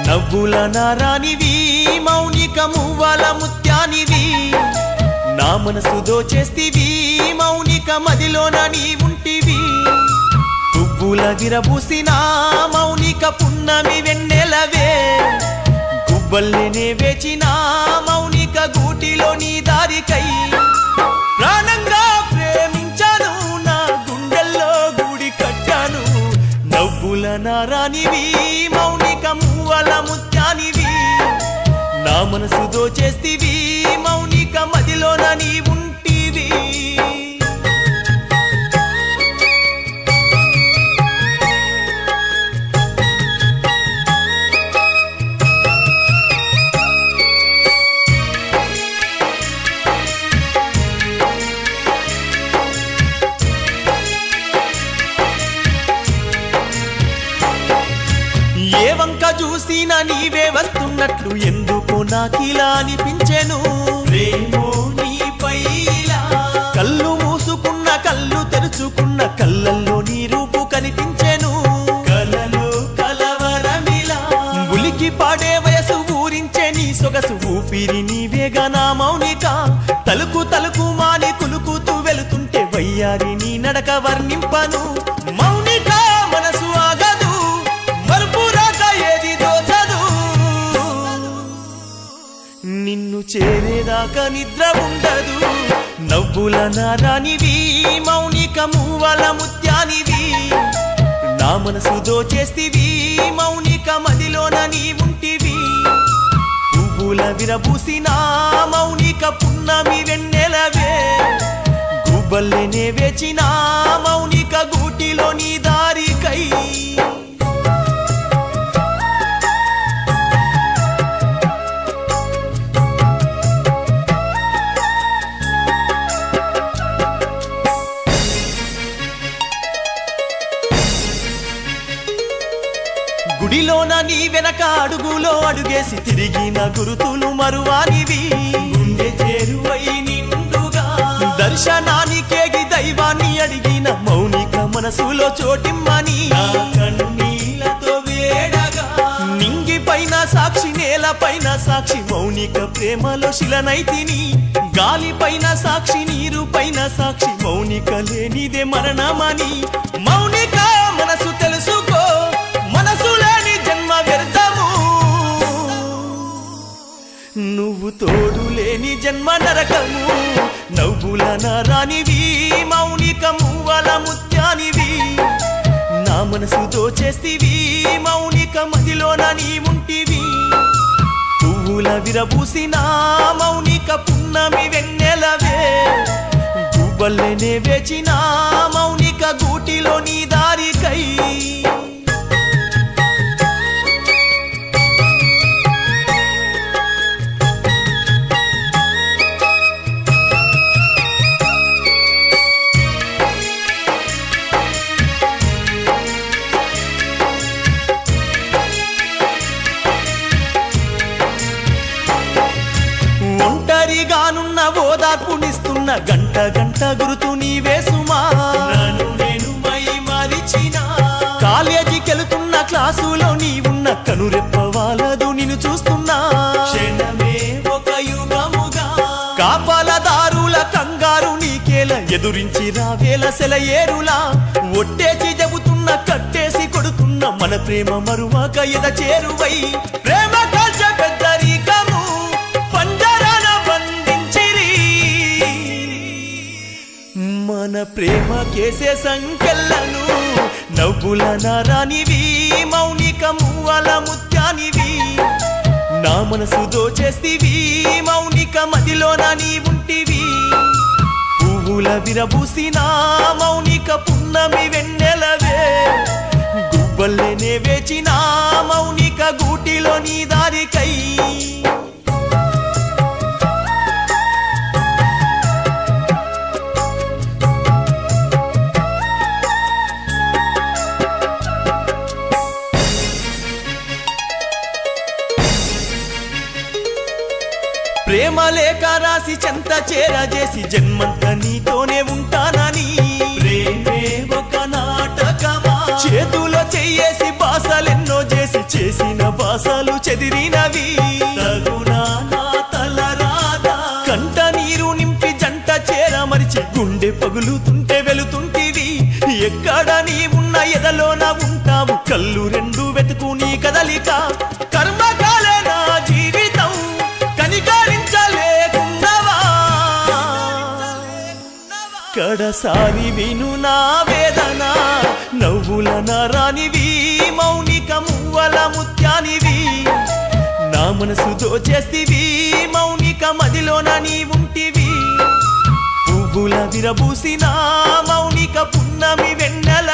నవ్వుల నారానివి మౌనిక మువ్వల ముత్యానివి నా మనసు దోచేస్తివి మౌనిక మదిలోన నీ ఉంటివి పువ్వుల విరబూసిన మౌనిక పున్నమి వెన్నెలవే గువ్వల్లెనే వేచిన మౌనిక గూటిలో నీ దారికై ప్రాణంగా ప్రేమించాను నా గుండెల్లో గుడి కట్టాను నవ్వుల నారానివి మౌనిక మువ్వల ముత్యానివి నా మనసు దోచేస్తివి మౌనిక మదిలోన నీ ఉంటివి ఏ వంక చూసినా నీవే వస్తున్నట్లు ఎందుకో నాకిలా అనిపించెను ప్రేమో నీపైలా కళ్ళు మూసుకున్న కళ్ళు తెరుచుకున్న కళ్ళల్లో నీ రూపు కనిపించెను కలలో కలవరమిలా ఉలికి పాడే వయసు ఊరించే నీ సొగసు ఊపిరి నీవేగా నా మౌనిక తలుకు తలుకు మాని కులుకుతూ వెళుతుంటే వయ్యారి నీ నడక వర్ణింపను మౌనిక మనసు ఆగదు మరుపురాక ఏది దోచదు నిన్ను చేరేదాకా నిద్ర ఉండదు నవ్వుల నారానివి మౌనిక మువ్వల ముత్యానివి నా మనసు దోచేస్తివి మౌనిక మదిలోన నీ ఉంటివి పువ్వుల విరబూసిన మౌనిక పున్నమి వెన్నెలవే గువ్వల్లెనే వేచిన మౌనిక గూటిలో నీ దారికై గుడిలోన నీ వెనక అడుగులో అడుగేసి తిరిగిన గురుతులు మరువానివి గుండె చేరువై నిండుగా దర్శనానికేగి దైవాన్ని అడిగిన మౌనిక మనసులో చోటిమ్మని కన్నీళ్లతో వేడగా నింగి పైన సాక్షి నేల పైన సాక్షి మౌనిక ప్రేమలో శిలనైతిని గాలి పైన సాక్షి నీరు పైన సాక్షి మౌనిక లేనిదే మరణమని మౌనిక మనసు తెలుసుకో మనసు లేని జన్మ వ్యర్థము నువ్వు తోడు లేని జన్మ నరకము నవ్వుల నారానివి మౌనిక మువ్వల ముత్యానివి నా మనసు దోచేస్తివి మౌనిక మదిలోన నీ ఉంటివి పువ్వుల విరబూసిన మౌనిక పున్నమి వెన్నెలవే గువ్వల్లెనే వేచిన మౌనిక గూటిలో నీ దారికై ఒంటరిగానున్న ఓదార్పునిస్తున్న గంట గంట గురుతు నీవే సుమా నన్ను నేను మై మరిచిన కాలేజీకెళ్తున్న క్లాసులో నీ ఉన్న కనురెప్ప వాళ్ళదు నిన్ను చూస్తున్నా క్షణమే ఒక యుగముగా కాపలదారుల కంగారు నీకేల ఎదురించి రావేల సెలయేరులా ఒట్టేసి చెబుతున్న కట్టేసి కొడుతున్న మన ప్రేమ మరువాక ఎద చేరువై ప్రేమ కాల్చ పెద్దరికము పంజరాన బంధించిరి మన ప్రేమ కేసే సంకెళ్ళను నవ్వుల నారానివి మౌనిక మువ్వల ముత్యానివి నా మనసు దోచేస్తివి మౌనిక మదిలోన నీ ఉంటివి పువ్వుల విరబూసిన మౌనిక పున్నమి వెన్నెలవే గువ్వల్లెనే వేచిన మౌనిక గూటిలో నీ దారికై ప్రేమ లేఖ రాసి చెంత చేరజేసి జన్మంత నీతోనే ఉంటానని ప్రేమే ఒక నాటకమా చేతులో చెయ్యేసి బాసలెన్నో చేసి చేసిన బాసాలు చెదిరినవి తగునా నా తలరాదా కంట నీరు నింపి జంట చేర మరిచి గుండె పగులుతుంటే వెలుతుంటివి ఎక్కడ నీ ఉన్న ఎదలోన ఉంటావు కళ్ళు రెండు వెతుకు నీ కదలిక కర్మకాలే నా జీవితం కనికరించలేకున్నవా కడసారి విను నా వేదన నవ్వుల నరానివి మౌనిక మువ్వల ముత్యానివి నా మనసు దోచేస్తివి మౌనిక మదిలోన నీ ఉంటివి పువ్వుల విరబూసిన మౌనిక పున్నమి వెన్నెల